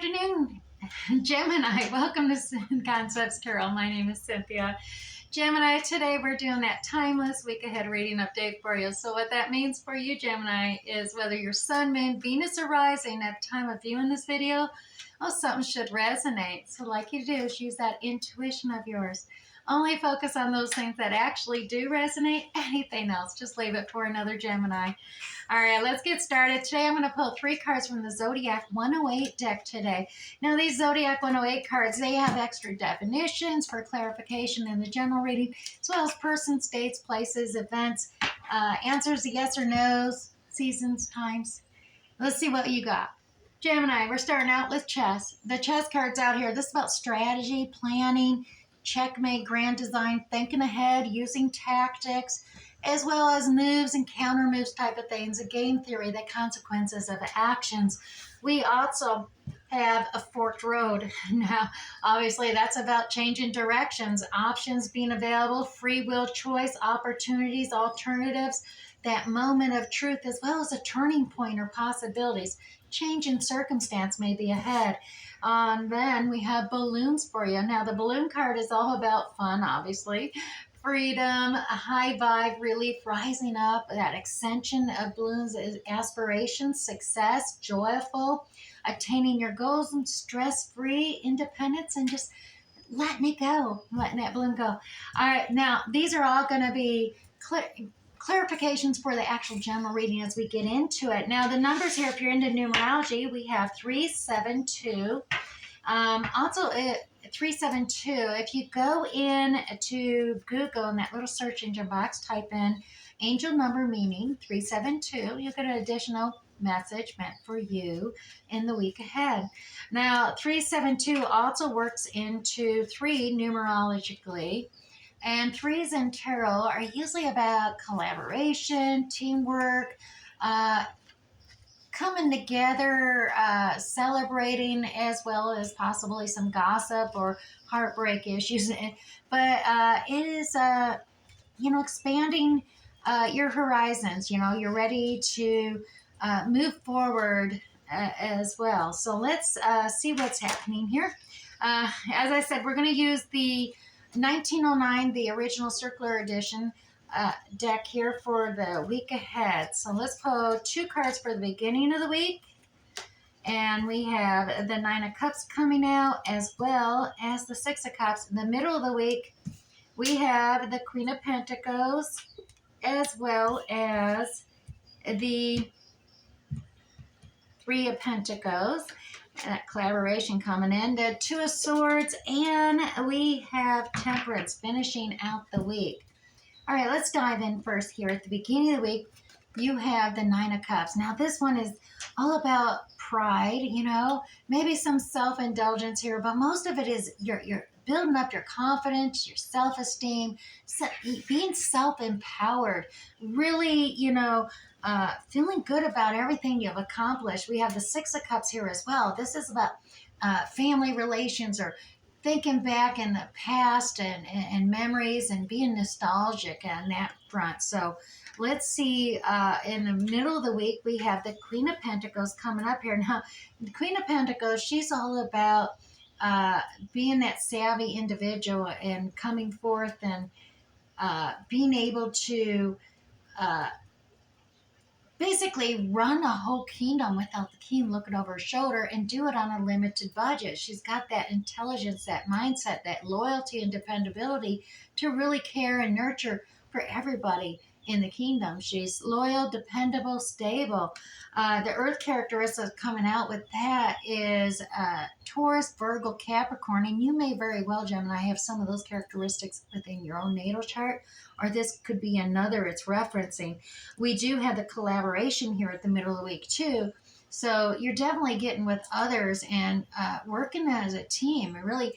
afternoon, Gemini. Welcome to Sin Concepts Tarot. My name is Cynthia. Gemini, today we're doing that timeless week ahead reading update for you. So what that means for you, Gemini, is whether your sun, moon, Venus are rising at the time of viewing this video, something should resonate. So what I'd like you to do is use that intuition of yours. Only focus on those things that actually do resonate. Anything else, just leave it for another Gemini. All right, let's get started. Today I'm going to pull 3 cards from the Zodiac 108 deck today. Now, these Zodiac 108 cards, they have extra definitions for clarification in the general reading, as well as persons, dates, places, events, answers to yes or no's, seasons, times. Let's see what you got. Gemini, we're starting out with chess. The chess cards out here, this is about strategy, planning, checkmate, grand design, thinking ahead, using tactics, as well as moves and counter moves type of things, a game theory, the consequences of actions. We also have a forked road. Now, obviously, that's about changing directions, options being available, free will choice, opportunities, alternatives, that moment of truth, as well as a turning point or possibilities. Change in circumstance may be ahead. Then we have balloons for you. Now, the balloon card is all about fun, obviously. Freedom, a high vibe, relief, rising up, that extension of balloons is aspiration, success, joyful, attaining your goals, and stress-free, independence, and just letting it go, letting that balloon go. All right, now, these are all going to be clarifications for the actual general reading as we get into it. Now, the numbers here, if you're into numerology, we have 372. Also, 372, if you go in to Google in that little search engine box, type in angel number meaning 372, you'll get an additional message meant for you in the week ahead. Now, 372 also works into 3 numerologically. And 3s in tarot are usually about collaboration, teamwork, coming together, celebrating, as well as possibly some gossip or heartbreak issues. But it is, expanding your horizons. You're ready to move forward as well. So let's see what's happening here. As I said, we're going to use the 1909, the original circular edition deck here for the week ahead. So let's pull 2 cards for the beginning of the week. And we have the 9 of Cups coming out, as well as the 6 of Cups. In the middle of the week, we have the Queen of Pentacles, as well as the 3 of Pentacles. That collaboration coming in, the 2 of Swords, and we have Temperance finishing out the week. All right, let's dive in first here. At the beginning of the week, you have the 9 of Cups. Now, this one is all about pride, maybe some self-indulgence here, but most of it is you're building up your confidence, your self-esteem, being self-empowered, really, feeling good about everything you've accomplished. We have the 6 of Cups here as well. This is about family relations, or thinking back in the past and memories, and being nostalgic on that front. So let's see, in the middle of the week, we have the Queen of Pentacles coming up here. Now, the Queen of Pentacles, she's all about being that savvy individual and coming forth and being able to basically run a whole kingdom without the king looking over her shoulder, and do it on a limited budget. She's got that intelligence, that mindset, that loyalty and dependability to really care and nurture for everybody in the kingdom. She's loyal, dependable, stable. The earth characteristics coming out with that is Taurus, Virgo, Capricorn, and you may very well, Gemini, have some of those characteristics within your own natal chart, or this could be another it's referencing. We do have the collaboration here at the middle of the week too. So you're definitely getting with others and working as a team. And really,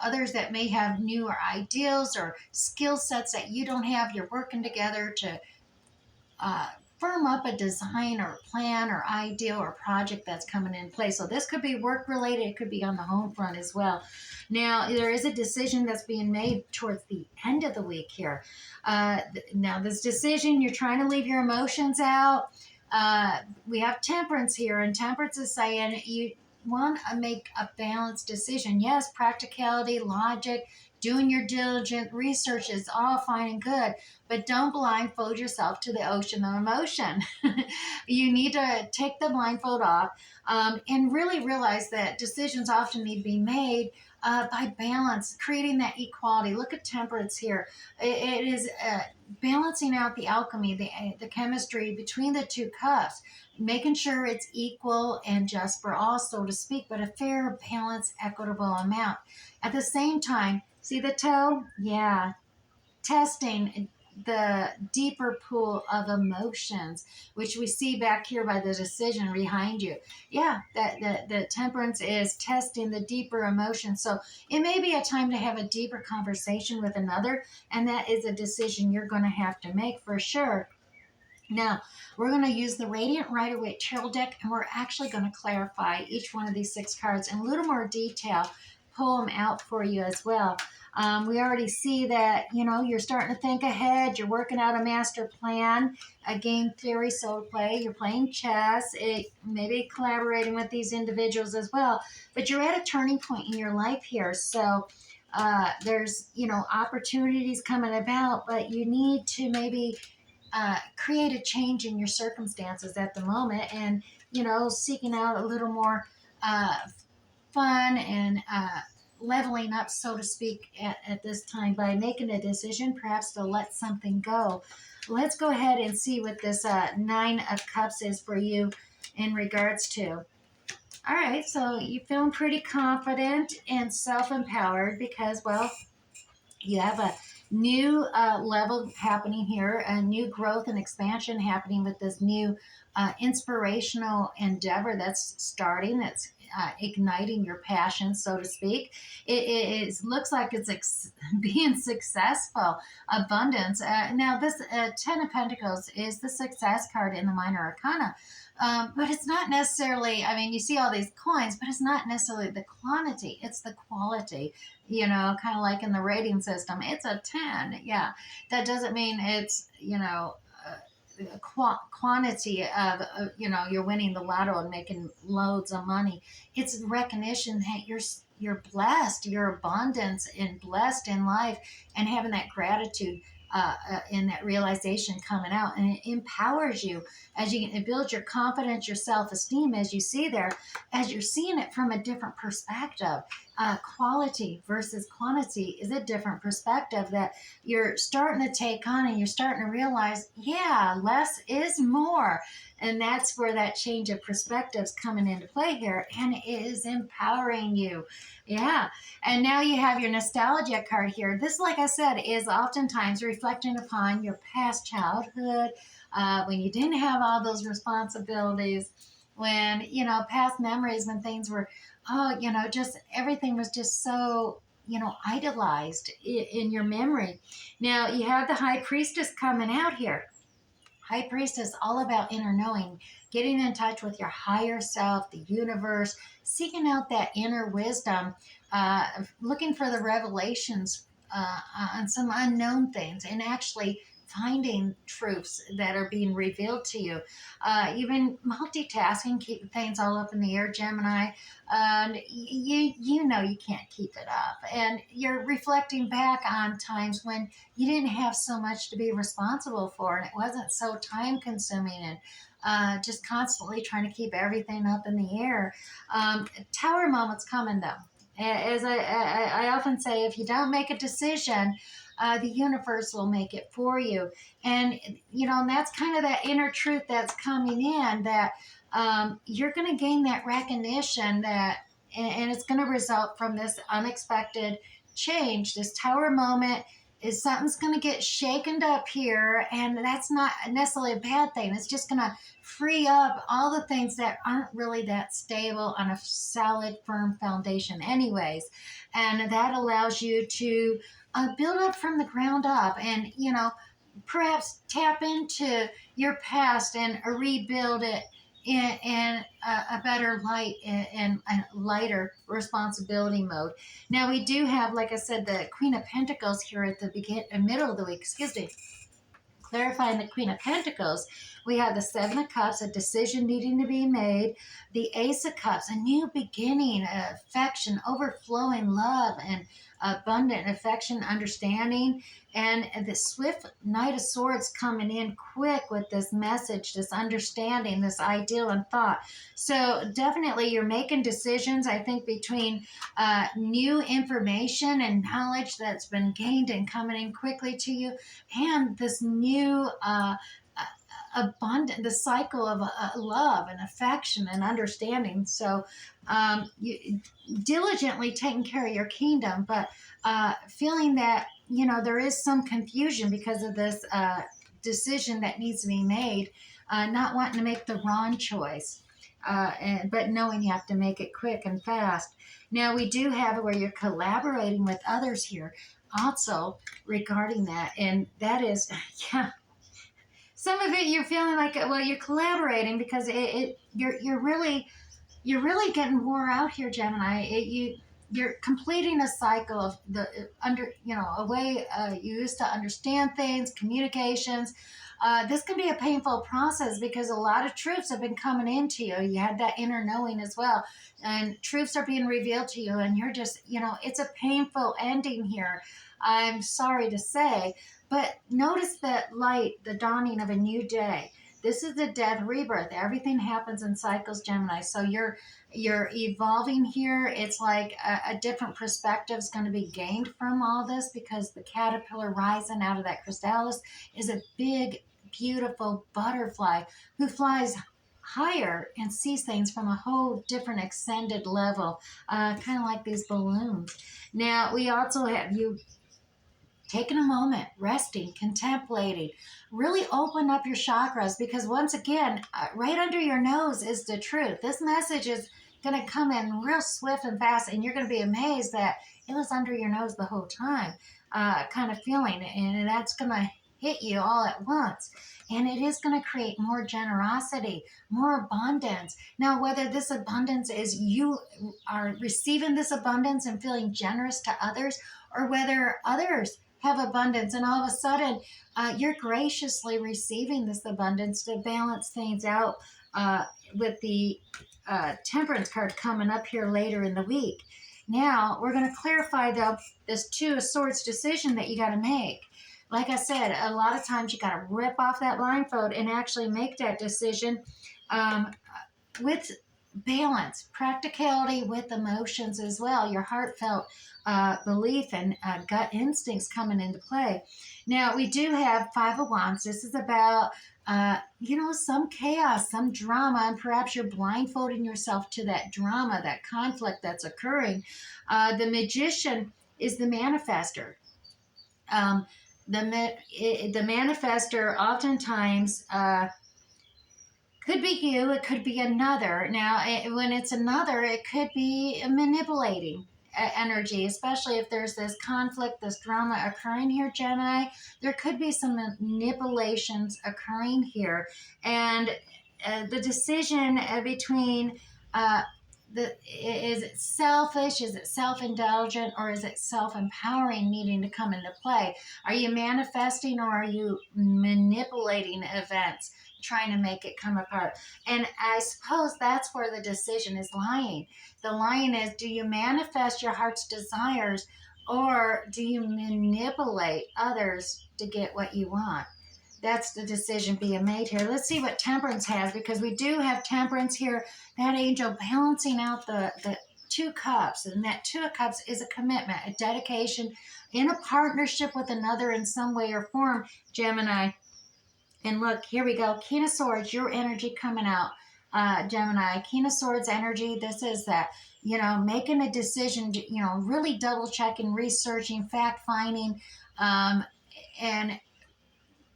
others that may have newer ideals or skill sets that you don't have, you're working together to firm up a design or plan or ideal or project that's coming in place. So this could be work related. It could be on the home front as well. Now, there is a decision that's being made towards the end of the week here. Now, this decision, you're trying to leave your emotions out. We have Temperance here, and Temperance is saying want to make a balanced decision. Yes, practicality, logic, doing your diligent research is all fine and good, but don't blindfold yourself to the ocean of emotion. You need to take the blindfold off, and really realize that decisions often need to be made by balance, creating that equality. Look at temperance here. It is balancing out the alchemy, the chemistry between the two cups, making sure it's equal and just for all, so to speak, but a fair, balanced, equitable amount. At the same time, see the toe? Yeah, testing the deeper pool of emotions, which we see back here by the decision behind you. Yeah, that the temperance is testing the deeper emotions. So it may be a time to have a deeper conversation with another, and that is a decision you're going to have to make for sure. Now, we're going to use the Radiant Rider-Waite Tarot deck, and we're actually going to clarify each one of these 6 cards in a little more detail, pull them out for you as well. We already see that, you're starting to think ahead. You're working out a master plan, a game theory, soul play. You're playing chess, maybe collaborating with these individuals as well. But you're at a turning point in your life here. So there's, opportunities coming about, but you need to maybe create a change in your circumstances at the moment, and seeking out a little more uh, fun and leveling up, so to speak, at this time by making a decision perhaps to let something go. Let's go ahead and see what this 9 of Cups is for you in regards to. All right, so you're feeling pretty confident and self-empowered because, well, you have a new level happening here, a new growth and expansion happening with this new inspirational endeavor that's starting, that's igniting your passion, so to speak. It looks like it's being successful, abundance. Now, this 10 of Pentacles is the success card in the Minor Arcana. But it's not necessarily, you see all these coins, but it's not necessarily the quantity, it's the quality, kind of like in the rating system. It's a 10. Yeah. That doesn't mean it's, quantity of, you're winning the lotto and making loads of money. It's recognition that you're blessed, you're abundant and blessed in life, and having that gratitude in that realization coming out, and it empowers you as you build your confidence, your self-esteem, as you see there, as you're seeing it from a different perspective. Quality versus quantity is a different perspective that you're starting to take on, and you're starting to realize, yeah, less is more. And that's where that change of perspective is coming into play here, and it is empowering you. Yeah. And now you have your nostalgia card here. This, like I said, is oftentimes reflecting upon your past childhood, when you didn't have all those responsibilities, when, past memories, when things were, just everything was just so, idolized in your memory. Now you have the High Priestess coming out here. High Priestess, all about inner knowing, getting in touch with your higher self, the universe, seeking out that inner wisdom, looking for the revelations on some unknown things, and actually finding truths that are being revealed to you. You've been multitasking, keeping things all up in the air, Gemini, and you know you can't keep it up. And you're reflecting back on times when you didn't have so much to be responsible for, and it wasn't so time consuming, and just constantly trying to keep everything up in the air. Tower moments coming though. As I often say, if you don't make a decision, the universe will make it for you. And, and that's kind of that inner truth that's coming in, that you're going to gain that recognition that, and it's going to result from this unexpected change. This tower moment is something's going to get shaken up here, and that's not necessarily a bad thing. It's just going to free up all the things that aren't really that stable on a solid, firm foundation anyways. And that allows you to build up from the ground up, and, perhaps tap into your past and rebuild it in a better light and a lighter responsibility mode. Now we do have, like I said, the Queen of Pentacles here at the middle of the week. Excuse me. Clarifying the Queen of Pentacles, we have the Seven of Cups, a decision needing to be made. The Ace of Cups, a new beginning, affection, overflowing love, and abundant affection, understanding. And the swift Knight of Swords coming in quick with this message, this understanding, this ideal and thought. So definitely you're making decisions, I think, between new information and knowledge that's been gained and coming in quickly to you, and this new abundant, the cycle of love and affection and understanding. So you diligently taking care of your kingdom, but feeling that, there is some confusion because of this decision that needs to be made, not wanting to make the wrong choice, but knowing you have to make it quick and fast. Now, we do have where you're collaborating with others here also regarding that. And that is, yeah, some of it you're feeling like, well, you're collaborating because you're really getting wore out here, Gemini. You're completing a cycle of a way you used to understand things, communications. This can be a painful process because a lot of truths have been coming into you. You had that inner knowing as well, and truths are being revealed to you, and you're just, it's a painful ending here. I'm sorry to say, but notice that light, the dawning of a new day. This is the death rebirth. Everything happens in cycles, Gemini. So you're evolving here. It's like a different perspective is going to be gained from all this, because the caterpillar rising out of that chrysalis is a big, beautiful butterfly who flies higher and sees things from a whole different extended level, kind of like these balloons. Now, we also have you taking a moment, resting, contemplating, really open up your chakras, because once again, right under your nose is the truth. This message is going to come in real swift and fast, and you're going to be amazed that it was under your nose the whole time, kind of feeling it, and that's going to hit you all at once. And it is going to create more generosity, more abundance. Now, whether this abundance is you are receiving this abundance and feeling generous to others, or whether others have abundance and all of a sudden you're graciously receiving this abundance to balance things out, with the temperance card coming up here later in the week. Now we're going to clarify though this Two of Swords decision that you got to make. Like I said, a lot of times you got to rip off that blindfold and actually make that decision with balance, practicality with emotions as well, your heartfelt belief and gut instincts coming into play. Now, we do have Five of Wands. This is about, some chaos, some drama, and perhaps you're blindfolding yourself to that drama, that conflict that's occurring. The Magician is the manifester. The manifester oftentimes could be you, it could be another. Now, when it's another, it could be manipulating energy, especially if there's this conflict, this drama occurring here, Gemini. There could be some manipulations occurring here. And the decision between is it selfish, is it self-indulgent, or is it self-empowering needing to come into play? Are you manifesting, or are you manipulating events, trying to make it come apart? And I suppose that's where the decision is lying. The lying is, do you manifest your heart's desires, or do you manipulate others to get what you want? That's the decision being made here. Let's see what Temperance has, because we do have Temperance here, that angel balancing out the Two Cups. And that Two of Cups is a commitment, a dedication in a partnership with another in some way or form, Gemini. And look, here we go. King of Swords, your energy coming out, Gemini. King of Swords energy, this is that, making a decision, really double checking, researching, fact finding, and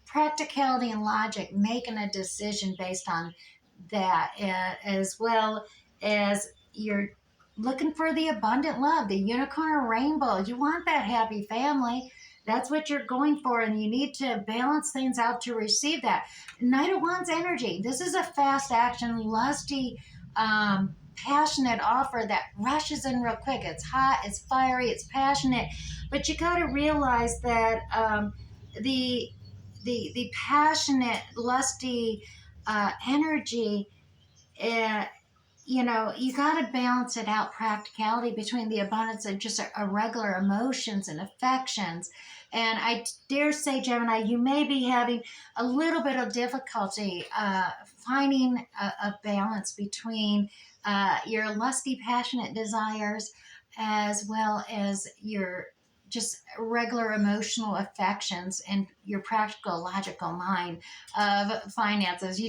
practicality and logic, making a decision based on that, as well as you're looking for the abundant love, the unicorn or rainbow. You want that happy family. That's what you're going for, and you need to balance things out to receive that. Knight of Wands energy. This is a fast action, lusty, passionate offer that rushes in real quick. It's hot, it's fiery, it's passionate, but you got to realize that the passionate, lusty energy. Uh, you got to balance it out, practicality between the abundance of just a regular emotions and affections. And I dare say, Gemini, you may be having a little bit of difficulty finding a balance between your lusty, passionate desires as well as your just regular emotional affections and your practical, logical mind of finances.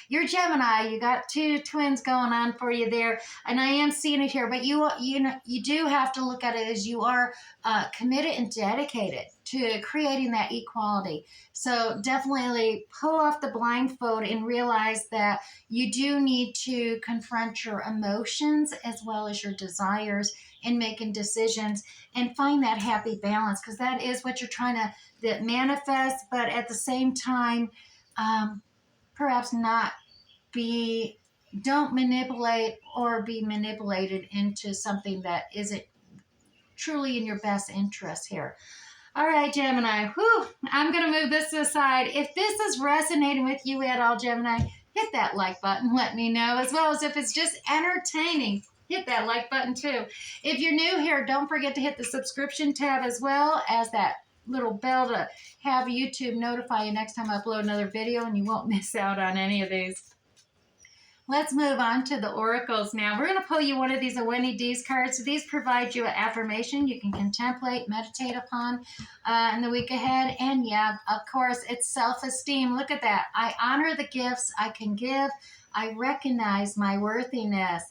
You're Gemini. You got two twins going on for you there, and I am seeing it here. But you do have to look at it as you are committed and dedicated to creating that equality. So definitely pull off the blindfold and realize that you do need to confront your emotions as well as your desires in making decisions and find that happy balance, because that is what you're trying to manifest. But at the same time, perhaps not be, don't manipulate or be manipulated into something that isn't truly in your best interest here. All right, Gemini. Whew, I'm going to move this aside. If this is resonating with you at all, Gemini, hit that like button. Let me know. As well as if it's just entertaining, hit that like button too. If you're new here, don't forget to hit the subscription tab as well as that little bell to have YouTube notify you next time I upload another video, and you won't miss out on any of these. Let's move on to the oracles now. We're going to pull you one of these Winnie D's cards. So these provide you an affirmation you can contemplate, meditate upon in the week ahead. And yeah, of course, it's self-esteem. Look at that. I honor the gifts I can give. I recognize my worthiness.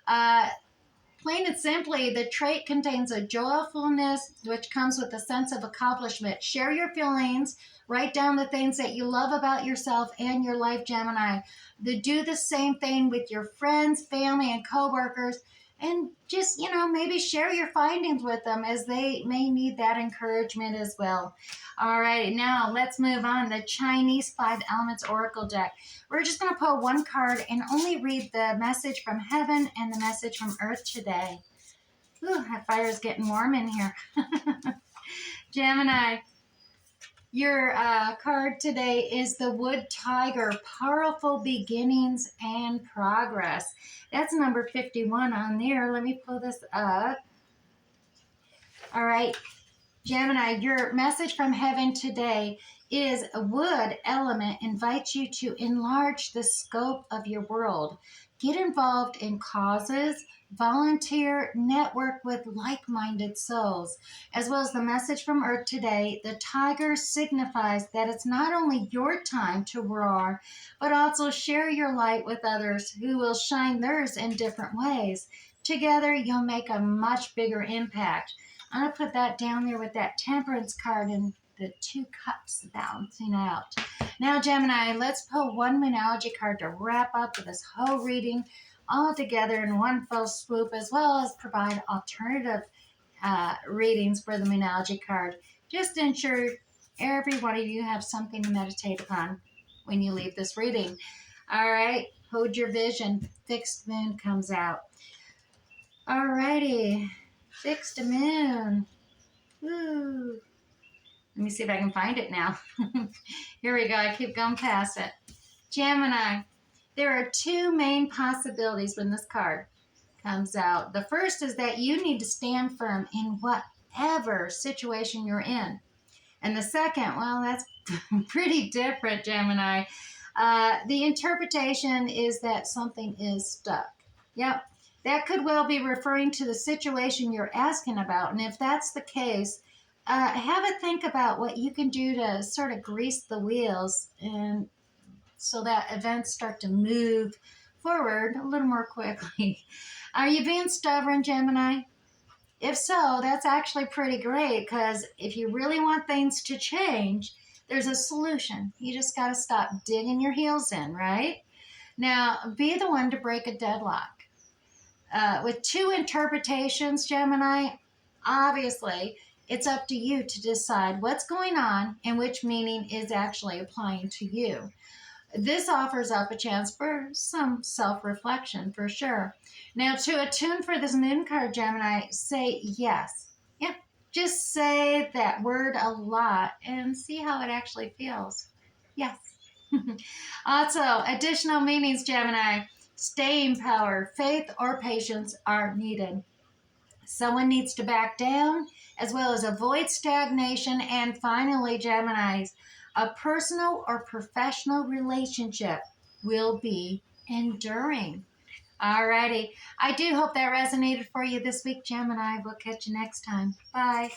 Plain and simply, the trait contains a joyfulness which comes with a sense of accomplishment. Share your feelings. Write down the things that you love about yourself and your life, Gemini. Do the same thing with your friends, family, and coworkers. And just, maybe share your findings with them, as they may need that encouragement as well. All right, now let's move on. The Chinese 5 Elements Oracle deck. We're just going to pull one card and only read the message from heaven and the message from earth today. Ooh, that fire is getting warm in here. Gemini, your card today is the Wood Tiger, Powerful Beginnings and Progress. That's number 51 on there. Let me pull this up. All right, Gemini, your message from heaven today is a wood element invites you to enlarge the scope of your world. Get involved in causes, volunteer, network with like-minded souls. As well as the message from Earth today, the tiger signifies that it's not only your time to roar, but also share your light with others who will shine theirs in different ways. Together, you'll make a much bigger impact. I'm going to put that down there with that Temperance card and the 2 cups balancing out. Now, Gemini, let's pull one Moonology card to wrap up this whole reading all together in one fell swoop, as well as provide alternative readings for the Moonology card, just to ensure every one of you have something to meditate upon when you leave this reading. All right, hold your vision. Fixed moon comes out. All righty. Fixed moon. Woo. Let me see if I can find it now. Here we go. I keep going past it. Gemini, there are 2 main possibilities when this card comes out. The first is that you need to stand firm in whatever situation you're in. And the second, well, that's pretty different, Gemini. The interpretation is that something is stuck. Yep. That could well be referring to the situation you're asking about. And if that's the case, have a think about what you can do to sort of grease the wheels, and so that events start to move forward a little more quickly. Are you being stubborn, Gemini? If so, that's actually pretty great, because if you really want things to change, there's a solution. You just got to stop digging your heels in, right? Now, be the one to break a deadlock. With 2 interpretations, Gemini, obviously, it's up to you to decide what's going on and which meaning is actually applying to you. This offers up a chance for some self-reflection, for sure. Now, to attune for this moon card, Gemini, say yes. Yep, Just say that word a lot and see how it actually feels. Yes. Also, additional meanings, Gemini. Staying power, faith, or patience are needed. Someone needs to back down as well as avoid stagnation. And finally, Geminis, a personal or professional relationship will be enduring. Alrighty. I do hope that resonated for you this week, Gemini. We'll catch you next time. Bye.